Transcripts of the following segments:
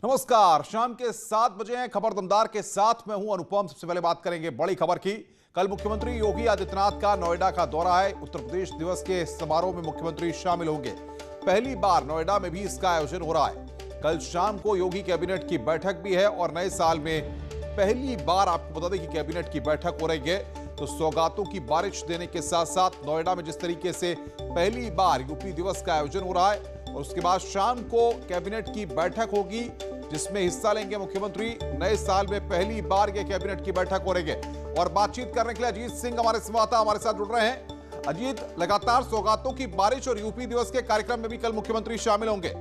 नमस्कार, शाम के 7 बजे हैं। खबर दमदार के साथ मैं हूं अनुपम। सबसे पहले बात करेंगे बड़ी खबर की। कल मुख्यमंत्री योगी आदित्यनाथ का नोएडा का दौरा है। उत्तर प्रदेश दिवस के समारोह में मुख्यमंत्री शामिल होंगे। पहली बार नोएडा में भी इसका आयोजन हो रहा है। कल शाम को योगी कैबिनेट की बैठक भी है और नए साल में पहली बार आपको बता दें कि कैबिनेट की बैठक हो रही है। तो सौगातों की बारिश देने के साथ साथ नोएडा में जिस तरीके से पहली बार यूपी दिवस का आयोजन हो रहा है और उसके बाद शाम को कैबिनेट की बैठक होगी जिसमें हिस्सा लेंगे मुख्यमंत्री। नए साल में पहली बार ये कैबिनेट की बैठक हो रही है और बातचीत करने के लिए अजीत सिंह हमारे संवाददाता हमारे साथ जुड़ रहे हैं। अजीत, लगातार सौगातों की बारिश और यूपी दिवस के कार्यक्रम में भी कल मुख्यमंत्री शामिल होंगे।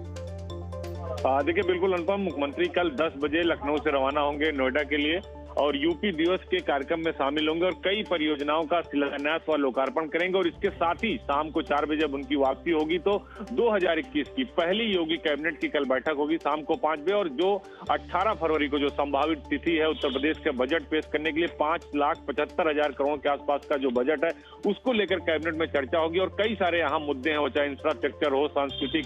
देखिए, बिल्कुल अनुपम, मुख्यमंत्री कल 10 बजे लखनऊ से रवाना होंगे नोएडा के लिए और यूपी दिवस के कार्यक्रम में शामिल होंगे और कई परियोजनाओं का शिलान्यास व लोकार्पण करेंगे। और इसके साथ ही शाम को 4 बजे जब उनकी वापसी होगी तो 2021 की पहली योगी कैबिनेट की कल बैठक होगी शाम को 5 बजे। और जो 18 फरवरी को जो संभावित तिथि है उत्तर प्रदेश के बजट पेश करने के लिए 5,75,000 करोड़ के आसपास का जो बजट है उसको लेकर कैबिनेट में चर्चा होगी। और कई सारे अहम मुद्दे हैं, वो चाहे इंफ्रास्ट्रक्चर हो, सांस्कृतिक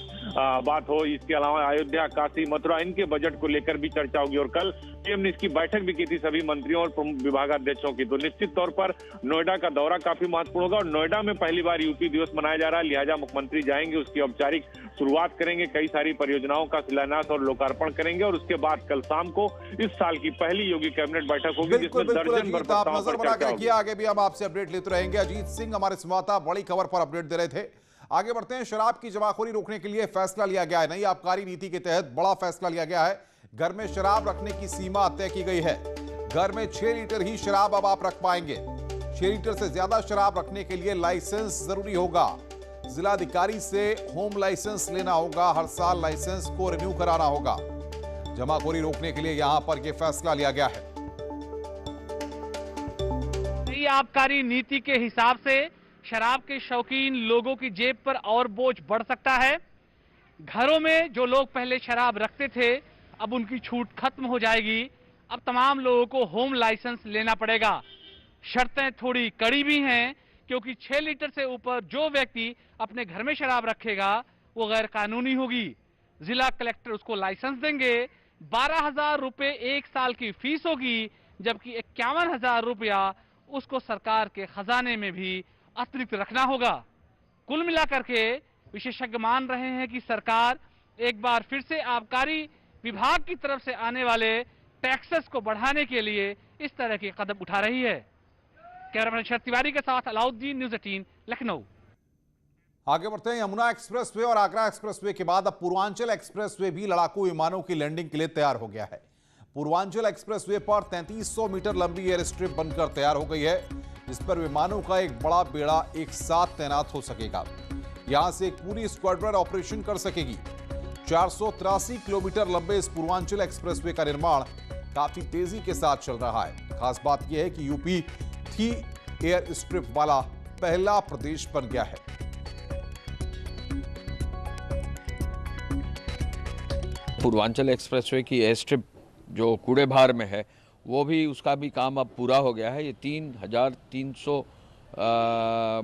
बात हो, इसके अलावा अयोध्या, काशी, मथुरा, इनके बजट को लेकर भी चर्चा होगी। और कल पीएम ने इसकी बैठक भी की थी सभी मंत्रियों और प्रमुख विभागाध्यक्षों की। तो निश्चित तौर पर नोएडा का दौरा काफी महत्वपूर्ण होगा और नोएडा में पहली बार यूपी दिवस मनाया जा रहा है, लिहाजा मुख्यमंत्री जाएंगे, उसकी औपचारिक शुरुआत करेंगे, कई सारी परियोजनाओं का शिलान्यास और लोकार्पण करेंगे और उसके बाद कल शाम को इस साल की पहली योगी कैबिनेट बैठक होगी जिसमें दर्जन भर प्रस्तावों पर चर्चा होगी। आगे भी हम आपसे अपडेट लेते रहेंगे। अजीत सिंह हमारे संवाददाता बड़ी खबर पर अपडेट दे रहे थे। आगे बढ़ते हैं। शराब की जमाखोरी रोकने के लिए फैसला लिया गया है। नई आबकारी नीति के तहत बड़ा फैसला लिया गया है। घर में शराब रखने की सीमा तय की गई है। घर में 6 लीटर ही शराब अब आप रख पाएंगे। 6 लीटर से ज्यादा शराब रखने के लिए लाइसेंस जरूरी होगा। जिलाधिकारी से होम लाइसेंस लेना होगा। हर साल लाइसेंस को रिन्यू कराना होगा। जमाखोरी रोकने के लिए यहां पर यह फैसला लिया गया है। नई आबकारी नीति के हिसाब से शराब के शौकीन लोगों की जेब पर और बोझ बढ़ सकता है। घरों में जो लोग पहले शराब रखते थे अब उनकी छूट खत्म हो जाएगी। अब तमाम लोगों को होम लाइसेंस लेना पड़ेगा। शर्तें थोड़ी कड़ी भी हैं क्योंकि 6 लीटर से ऊपर जो व्यक्ति अपने घर में शराब रखेगा वो गैर कानूनी होगी। जिला कलेक्टर उसको लाइसेंस देंगे। 12,000 रुपए 1 साल की फीस होगी, जबकि 51,000 रुपया उसको सरकार के खजाने में भी अतिरिक्त रखना होगा। कुल मिलाकर के विशेषज्ञ मान रहे हैं कि सरकार एक बार फिर से आबकारी विभाग की तरफ से आने वाले टैक्सेस को बढ़ाने के लिए इस तरह के कदम उठा रही है। कैमरामैन शरद तिवारी के साथ अलाउद्दीन, न्यूज़ 18, लखनऊ। आगे बढ़ते हैं। यमुना एक्सप्रेसवे और आगरा एक्सप्रेसवे के बाद अब पूर्वांचल एक्सप्रेसवे भी लड़ाकू विमानों की लैंडिंग के लिए तैयार हो गया है। पूर्वांचल एक्सप्रेसवे पर 3300 मीटर लंबी एयर स्ट्रिप बनकर तैयार हो गई है, जिस पर विमानों का एक बड़ा बेड़ा एक साथ तैनात हो सकेगा। यहां से एक पूरी स्क्वाड्रन ऑपरेशन कर सकेगी। 483 किलोमीटर लंबे इस पूर्वांचल एक्सप्रेसवे का निर्माण काफी तेजी के साथ चल रहा है। खास बात यह है कि यूपी 3 एयर स्ट्रिप वाला पहला प्रदेश बन गया है। पूर्वांचल एक्सप्रेसवे की एयर स्ट्रिप जो कूड़ेभार में है वो भी उसका भी काम अब पूरा हो गया है। ये 3,300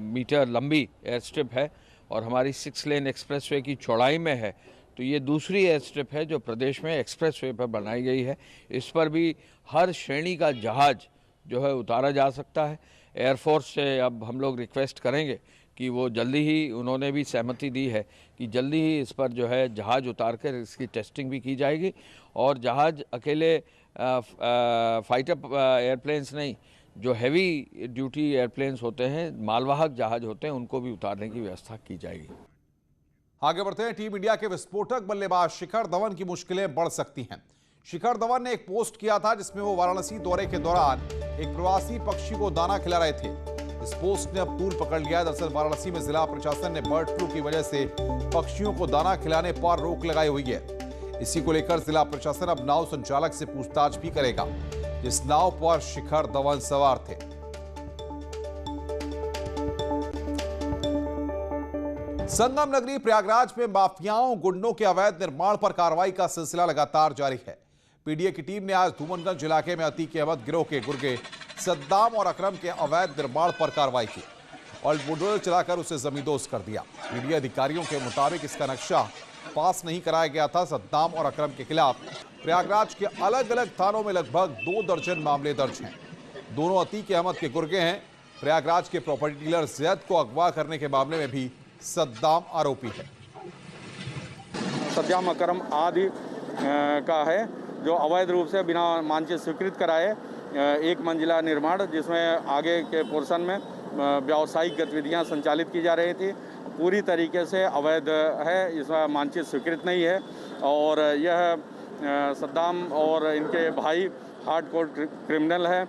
मीटर लंबी एयर स्ट्रिप है और हमारी 6 लेन एक्सप्रेसवे की चौड़ाई में है। तो ये दूसरी एयर स्ट्रिप है जो प्रदेश में एक्सप्रेसवे पर बनाई गई है। इस पर भी हर श्रेणी का जहाज जो है उतारा जा सकता है। एयरफोर्स से अब हम लोग रिक्वेस्ट करेंगे कि वो जल्दी ही, उन्होंने भी सहमति दी है कि जल्दी ही इस पर जो है जहाज उतार कर इसकी टेस्टिंग भी की जाएगी। और जहाज अकेले फाइटर एयरप्लेन्स नहीं, जो हैवी ड्यूटी एयरप्लेन्स होते हैं, मालवाहक जहाज होते हैं, उनको भी उतारने की व्यवस्था की जाएगी। आगे बढ़ते हैं। टीम इंडिया के विस्फोटक बल्लेबाज शिखर धवन की मुश्किलें बढ़ सकती हैं। शिखर धवन ने एक पोस्ट किया था जिसमें वो वाराणसी दौरे के दौरान एक प्रवासी पक्षी को दाना खिला रहे थे। इस पोस्ट ने अब तूल पकड़ लिया है। दरअसल वाराणसी में जिला प्रशासन ने बर्ड फ्लू की वजह से पक्षियों को दाना खिलाने पर रोक लगाई हुई है। इसी को लेकर जिला प्रशासन अब नाव संचालक से पूछताछ भी करेगा जिस नाव पर शिखर धवन सवार थे। संगम नगरी प्रयागराज में माफियाओं, गुंडों के अवैध निर्माण पर कार्रवाई का सिलसिला लगातार जारी है। पीडीए की टीम ने आज धूमनगंज इलाके में अतीक अहमद गिरोह के गुर्गे सद्दाम और अकरम के अवैध निर्माण पर कार्रवाई की और बुलडोजर चलाकर उसे जमींदोज कर दिया। पीडीए अधिकारियों के मुताबिक इसका नक्शा पास नहीं कराया गया था। सद्दाम और अकरम के खिलाफ प्रयागराज के अलग अलग थानों में लगभग 2 दर्जन मामले दर्ज हैं। दोनों अतीक अहमद के गुर्गे हैं। प्रयागराज के प्रॉपर्टी डीलर जैद को अगवा करने के मामले में भी सद्दाम आरोपी है। सद्दाम अकरम आदि का है, जो अवैध रूप से बिना मानचित्र स्वीकृत कराए एक मंजिला निर्माण, जिसमें आगे के पोर्शन में व्यावसायिक गतिविधियां संचालित की जा रही थी, पूरी तरीके से अवैध है। इसमें मानचित्र स्वीकृत नहीं है और यह सद्दाम और इनके भाई हार्डकोर क्रिमिनल है।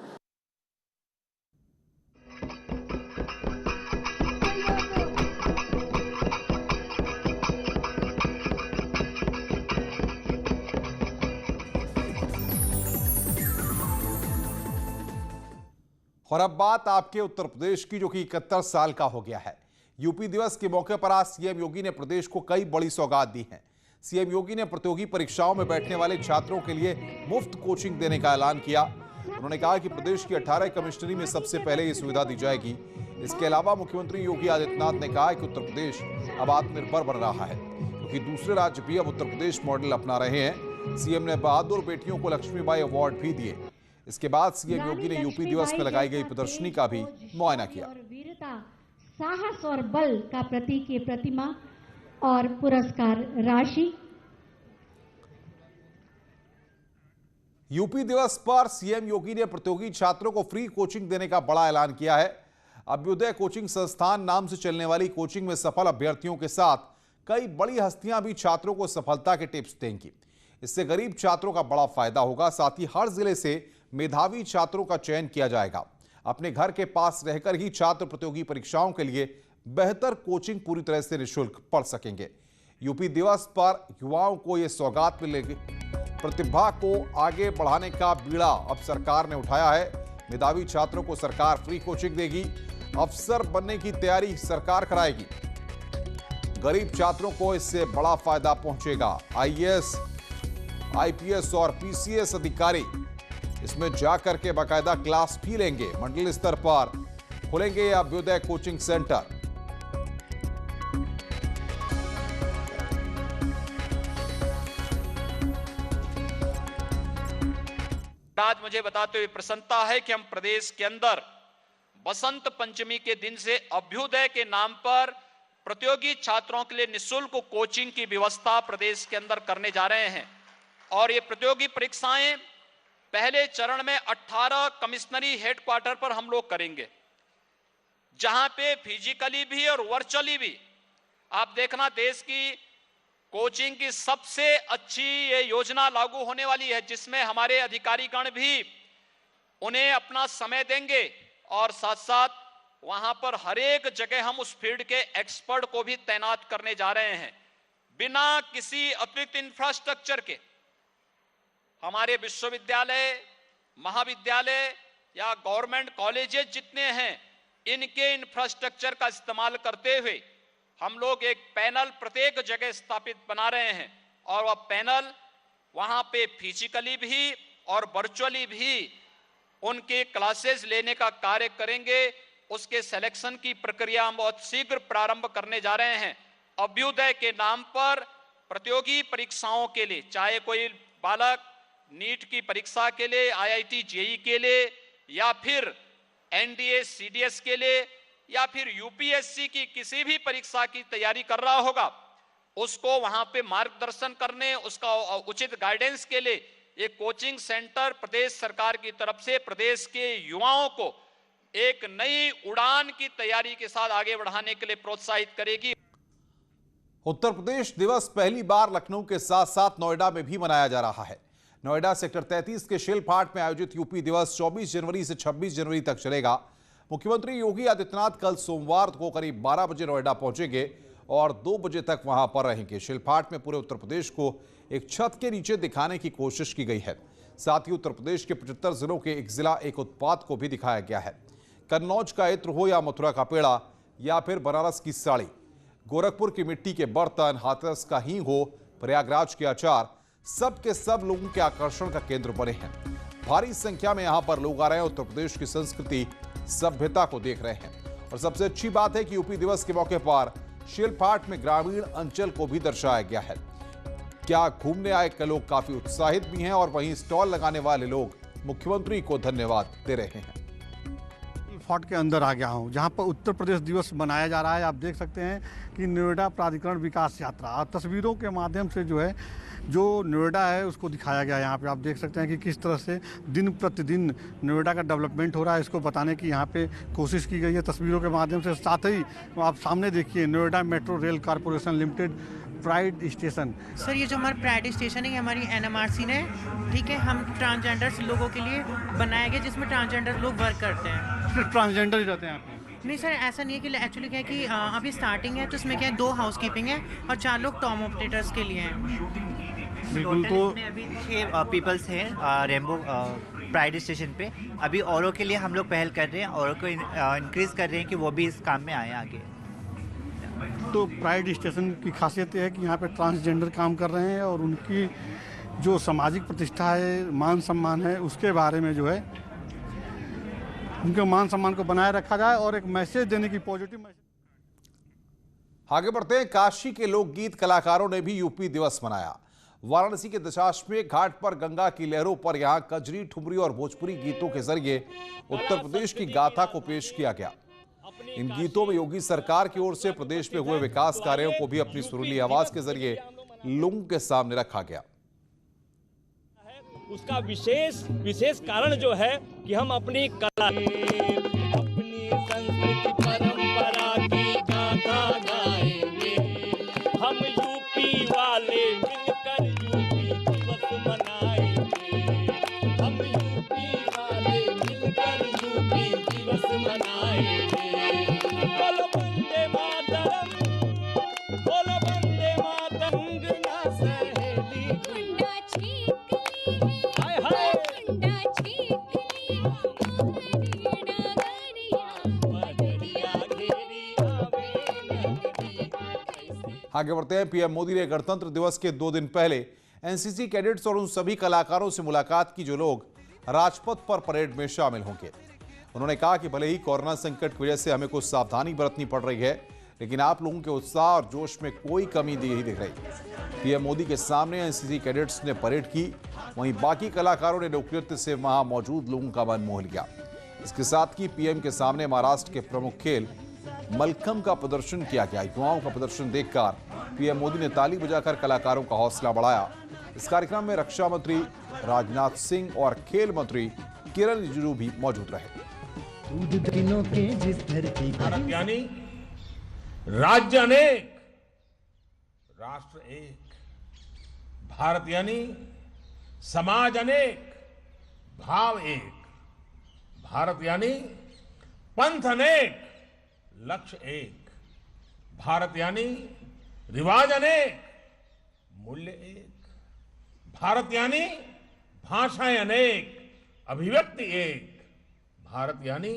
और अब बात आपके उत्तर प्रदेश की, जो कि 71 साल का हो गया है। यूपी दिवस के मौके पर आज सीएम योगी ने प्रदेश को कई बड़ी सौगात दी है। सीएम योगी ने प्रतियोगी परीक्षाओं में बैठने वाले छात्रों के लिए मुफ्त कोचिंग देने का ऐलान किया। उन्होंने कहा कि प्रदेश की 18 कमिश्नरी में सबसे पहले ये सुविधा दी जाएगी। इसके अलावा मुख्यमंत्री योगी आदित्यनाथ ने कहा कि उत्तर प्रदेश अब आत्मनिर्भर बन रहा है, क्योंकि दूसरे राज्य भी अब उत्तर प्रदेश मॉडल अपना रहे हैं। सीएम ने बहादुर बेटियों को लक्ष्मीबाई अवार्ड भी दिए। इसके बाद सीएम योगी ने यूपी दिवस में लगाई गई प्रदर्शनी का भी मुआयना किया। वीरता, साहस और बल का प्रतीक ये प्रतिमा और पुरस्कार राशि। यूपी दिवस पर सीएम योगी ने प्रतियोगी छात्रों को फ्री कोचिंग देने का बड़ा ऐलान किया है। अभ्युदय कोचिंग संस्थान नाम से चलने वाली कोचिंग में सफल अभ्यर्थियों के साथ कई बड़ी हस्तियां भी छात्रों को सफलता के टिप्स देंगी। इससे गरीब छात्रों का बड़ा फायदा होगा। साथ ही हर जिले से मेधावी छात्रों का चयन किया जाएगा। अपने घर के पास रहकर ही छात्र प्रतियोगी परीक्षाओं के लिए बेहतर कोचिंग पूरी तरह से निःशुल्क पढ़ सकेंगे। यूपी दिवस पर युवाओं को यह सौगात मिलेगी। प्रतिभा को आगे बढ़ाने का बीड़ा अब सरकार ने उठाया है। मेधावी छात्रों को सरकार फ्री कोचिंग देगी। अफसर बनने की तैयारी सरकार कराएगी। गरीब छात्रों को इससे बड़ा फायदा पहुंचेगा। आईएएस, आईपीएस और पीसीएस अधिकारी इसमें जाकर के बाकायदा क्लास भी लेंगे। मंडल स्तर पर खुलेंगे ये अभ्युदय कोचिंग सेंटर। आज मुझे बताते हुए प्रसन्नता है कि हम प्रदेश के अंदर बसंत पंचमी के दिन से अभ्युदय के नाम पर प्रतियोगी छात्रों के लिए निःशुल्क कोचिंग की व्यवस्था प्रदेश के अंदर करने जा रहे हैं। और ये प्रतियोगी परीक्षाएं पहले चरण में 18 कमिश्नरी हेडक्वार्टर पर हम लोग करेंगे, जहां पे फिजिकली भी और वर्चुअली भी। आप देखना, देश की कोचिंग की सबसे अच्छी ये योजना लागू होने वाली है, जिसमें हमारे अधिकारीगण भी उन्हें अपना समय देंगे और साथ साथ वहां पर हर एक जगह हम उस फील्ड के एक्सपर्ट को भी तैनात करने जा रहे हैं। बिना किसी अतिरिक्त इंफ्रास्ट्रक्चर के हमारे विश्वविद्यालय, महाविद्यालय या गवर्नमेंट कॉलेजेस जितने हैं, इनके इंफ्रास्ट्रक्चर का इस्तेमाल करते हुए हम लोग एक पैनल प्रत्येक जगह स्थापित बना रहे हैं। और वह पैनल वहां पे फिजिकली भी और वर्चुअली भी उनके क्लासेस लेने का कार्य करेंगे। उसके सिलेक्शन की प्रक्रिया हम बहुत शीघ्र प्रारंभ करने जा रहे हैं। अभ्युदय के नाम पर प्रतियोगी परीक्षाओं के लिए, चाहे कोई बालक नीट की परीक्षा के लिए, आईआईटी जेईई के लिए, या फिर एनडीए सीडीएस के लिए, या फिर यूपीएससी की किसी भी परीक्षा की तैयारी कर रहा होगा, उसको वहां पे मार्गदर्शन करने, उसका उचित गाइडेंस के लिए ये कोचिंग सेंटर प्रदेश सरकार की तरफ से प्रदेश के युवाओं को एक नई उड़ान की तैयारी के साथ आगे बढ़ाने के लिए प्रोत्साहित करेगी। उत्तर प्रदेश दिवस पहली बार लखनऊ के साथ साथ नोएडा में भी मनाया जा रहा है। नोएडा सेक्टर 33 के शिल्पहाट में आयोजित यूपी दिवस 24 जनवरी से 26 जनवरी तक चलेगा। मुख्यमंत्री योगी आदित्यनाथ कल सोमवार को करीब 12 बजे नोएडा पहुंचेंगे और 2 बजे तक वहां पर रहेंगे। शिल्पहाट में पूरे उत्तर प्रदेश को एक छत के नीचे दिखाने की कोशिश की गई है। साथ ही उत्तर प्रदेश के 75 जिलों के एक जिला, एक उत्पाद को भी दिखाया गया है। कन्नौज का इत्र हो या मथुरा का पेड़ा या फिर बनारस की साड़ी, गोरखपुर की मिट्टी के बर्तन, हाथरस का हींग हो, प्रयागराज के अचार, सब के सब लोगों के आकर्षण का केंद्र बने हैं। भारी संख्या में यहां पर लोग आ रहे हैं, उत्तर प्रदेश की संस्कृति, सभ्यता को देख रहे हैं। और सबसे अच्छी बात है कि यूपी दिवस के मौके पर शिल्पहाट में ग्रामीण अंचल को भी दर्शाया गया है। क्या घूमने आए के लोग काफी उत्साहित भी हैं और वहीं स्टॉल लगाने वाले लोग मुख्यमंत्री को धन्यवाद दे रहे हैं। फोर्ट के अंदर आ गया हूँ जहाँ पर उत्तर प्रदेश दिवस मनाया जा रहा है। आप देख सकते हैं कि नोएडा प्राधिकरण विकास यात्रा और तस्वीरों के माध्यम से जो है जो नोएडा है उसको दिखाया गया है। यहाँ पे आप देख सकते हैं कि किस तरह से दिन प्रतिदिन नोएडा का डेवलपमेंट हो रहा है, इसको बताने की यहाँ पे कोशिश की गई है तस्वीरों के माध्यम से। साथ ही आप सामने देखिए Noida metro rail corporation limited pride station. Sir ये जो हमारा प्राइड स्टेशन है ये हमारी NMRC ने, ठीक है, हम ट्रांसजेंडर लोगों के लिए बनाया गया जिसमें ट्रांसजेंडर लोग वर्क करते हैं। सिर्फ ट्रांसजेंडर ही रहते हैं यहाँ पे? नहीं सर, ऐसा नहीं है कि एक्चुअली क्या है कि अभी स्टार्टिंग है तो इसमें क्या है 2 हाउसकीपिंग है और 4 लोग टॉम ऑपरेटर्स के लिए हैं। बिल्कुल। तो अभी 6 पीपल्स हैं रेम्बो प्राइड स्टेशन पे। अभी औरों के लिए हम लोग पहल कर रहे हैं, औरों को इंक्रीज कर रहे हैं कि वो भी इस काम में आए आगे। तो प्राइड स्टेशन की खासियत यह है कि यहाँ पे ट्रांसजेंडर काम कर रहे हैं और उनकी जो सामाजिक प्रतिष्ठा है, मान सम्मान है, उसके बारे में जो है उनके मान सम्मान को बनाए रखा जाए और एक मैसेज देने की पॉजिटिव मैसेज। आगे बढ़ते हैं। काशी के लोकगीत कलाकारों ने भी यूपी दिवस मनाया। वाराणसी के दशाश्वमेध घाट पर गंगा की लहरों पर यहां कजरी, ठुमरी और भोजपुरी गीतों के जरिए उत्तर प्रदेश की गाथा को पेश किया गया। इन गीतों में योगी सरकार की ओर से प्रदेश में हुए विकास कार्यों को भी अपनी सुरीली आवाज के जरिए लोगों के सामने रखा गया। उसका विशेष कारण जो है कि हम अपनी कला, अपनी संस्कृति परंपरा की गाथा गाएंगे। हम यूपी वाले मिलकर यूपी दिवस मनाएंगे। हम यूपी वाले मिलकर यूपी दिवस मनाएंगे। बोलो वंदे मातरम, बोलो वंदे मातरम, ना सहेली आगे बढ़ते हैं। पीएम मोदी ने गणतंत्र दिवस के 2 दिन पहले एनसीसी कैडेट्स और उन सभी कलाकारों से मुलाकात की जो लोग राजपथ पर परेड में शामिल होंगे। उन्होंने कहा कि भले ही कोरोना संकट की वजह से हमें कुछ सावधानी बरतनी पड़ रही है, लेकिन आप लोगों के उत्साह और जोश में कोई कमी नहीं दिख रही। पीएम मोदी के सामने एनसीसी कैडेट्स ने परेड की, वहीं बाकी कलाकारों ने लोकनृत्य से वहां मौजूद लोगों का मन मोह लिया। इसके साथ ही पीएम के सामने महाराष्ट्र के प्रमुख खेल मलखंब का प्रदर्शन किया गया। युवाओं का प्रदर्शन देखकर पीएम मोदी ने ताली बजाकर कलाकारों का हौसला बढ़ाया। इस कार्यक्रम में रक्षा मंत्री राजनाथ सिंह और खेल मंत्री किरण रिजिजू भी मौजूद रहे। भारत यानी राज्य अनेक, राष्ट्र एक। भारत यानी समाज अनेक, भाव एक। भारत यानी पंथ अनेक, लक्ष्य एक। भारत यानी रिवाज अनेक, मूल्य एक। भारत यानी भाषाएं अनेक, अभिव्यक्ति एक। भारत यानी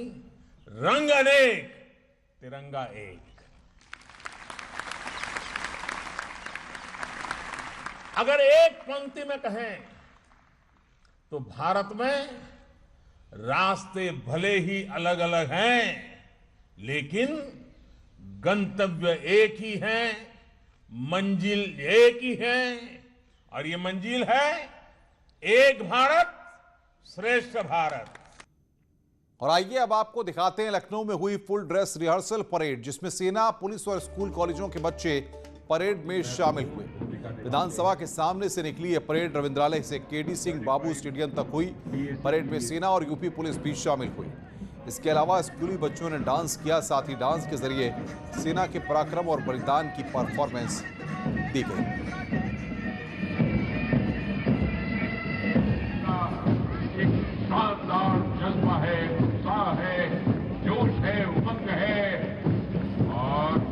रंग अनेक, तिरंगा एक। अगर एक पंक्ति में कहें तो भारत में रास्ते भले ही अलग अलग हैं, लेकिन गंतव्य एक ही है, मंजिल एक ही है, और ये मंजिल है एक भारत श्रेष्ठ भारत। और आइए अब आपको दिखाते हैं लखनऊ में हुई फुल ड्रेस रिहर्सल परेड, जिसमें सेना, पुलिस और स्कूल कॉलेजों के बच्चे परेड में शामिल हुए। विधानसभा के सामने से निकली यह परेड रविंद्रालय से केडी सिंह बाबू स्टेडियम तक हुई। परेड में सेना और यूपी पुलिस भी शामिल हुई। इसके अलावा स्कूली बच्चों ने डांस किया, साथ ही डांस के जरिए सेना के पराक्रम और बलिदान की परफॉर्मेंस दी गई। जज्बा है, उत्साह है, जोश है, उमंग है और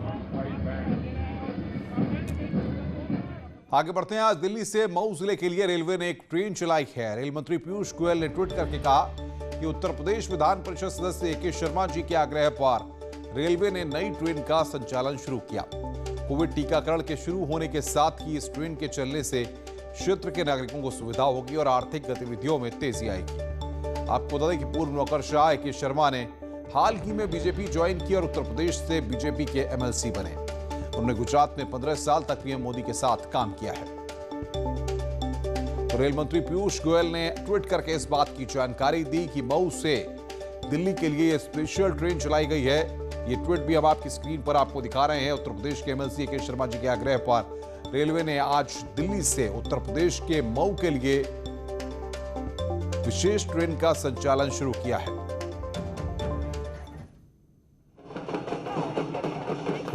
आगे बढ़ते हैं। आज दिल्ली से मऊ जिले के लिए रेलवे ने एक ट्रेन चलाई है। रेल मंत्री पीयूष गोयल ने ट्वीट करके कहा कि उत्तर प्रदेश विधान परिषद सदस्य ए.के. शर्मा जी के आग्रह पर रेलवे ने नई ट्रेन का संचालन शुरू किया। कोविड टीकाकरण के शुरू होने के साथ ही इस ट्रेन के चलने से क्षेत्र के नागरिकों को सुविधा होगी और आर्थिक गतिविधियों में तेजी आएगी। आपको बता दें कि पूर्व नौकरशाह ए.के. शर्मा ने हाल ही में बीजेपी ज्वाइन की और उत्तर प्रदेश से बीजेपी के एमएलसी बने। उन्होंने गुजरात में 15 साल तक पीएम मोदी के साथ काम किया है। तो रेल मंत्री पीयूष गोयल ने ट्वीट करके इस बात की जानकारी दी कि मऊ से दिल्ली के लिए स्पेशल ट्रेन चलाई गई है। ये ट्वीट भी हम आपकी स्क्रीन पर आपको दिखा रहे हैं। उत्तर प्रदेश के एमएलसी के शर्मा जी के आग्रह पर रेलवे ने आज दिल्ली से उत्तर प्रदेश के मऊ के लिए विशेष ट्रेन का संचालन शुरू किया है।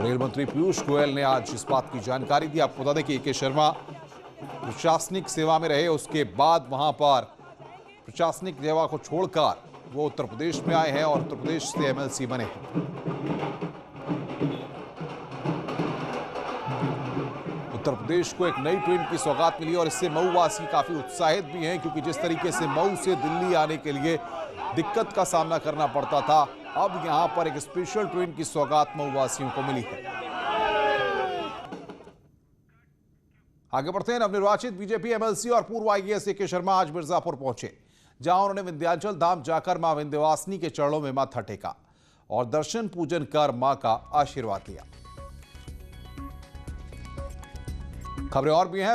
रेल मंत्री पीयूष गोयल ने आज इस बात की जानकारी दी। आपको बता दें कि के शर्मा प्रशासनिक सेवा में रहे, उसके बाद वहां पर प्रशासनिक सेवा को छोड़कर वो उत्तर प्रदेश में आए हैं और उत्तर प्रदेश से एमएलसी बने हैं। उत्तर प्रदेश को एक नई ट्रेन की सौगात मिली और इससे मऊ वासी काफी उत्साहित भी हैं, क्योंकि जिस तरीके से मऊ से दिल्ली आने के लिए दिक्कत का सामना करना पड़ता था, अब यहां पर एक स्पेशल ट्रेन की सौगात मऊ वासियों को मिली है। आगे बढ़ते हैं। नवनिर्वाचित बीजेपी एमएलसी और पूर्व आईएएस के शर्मा आज मिर्जापुर पहुंचे, जहां उन्होंने विंध्याचल धाम जाकर मां विंध्यवासिनी के चरणों में माथा टेका और दर्शन पूजन कर मां का आशीर्वाद लिया। खबरें और भी हैं।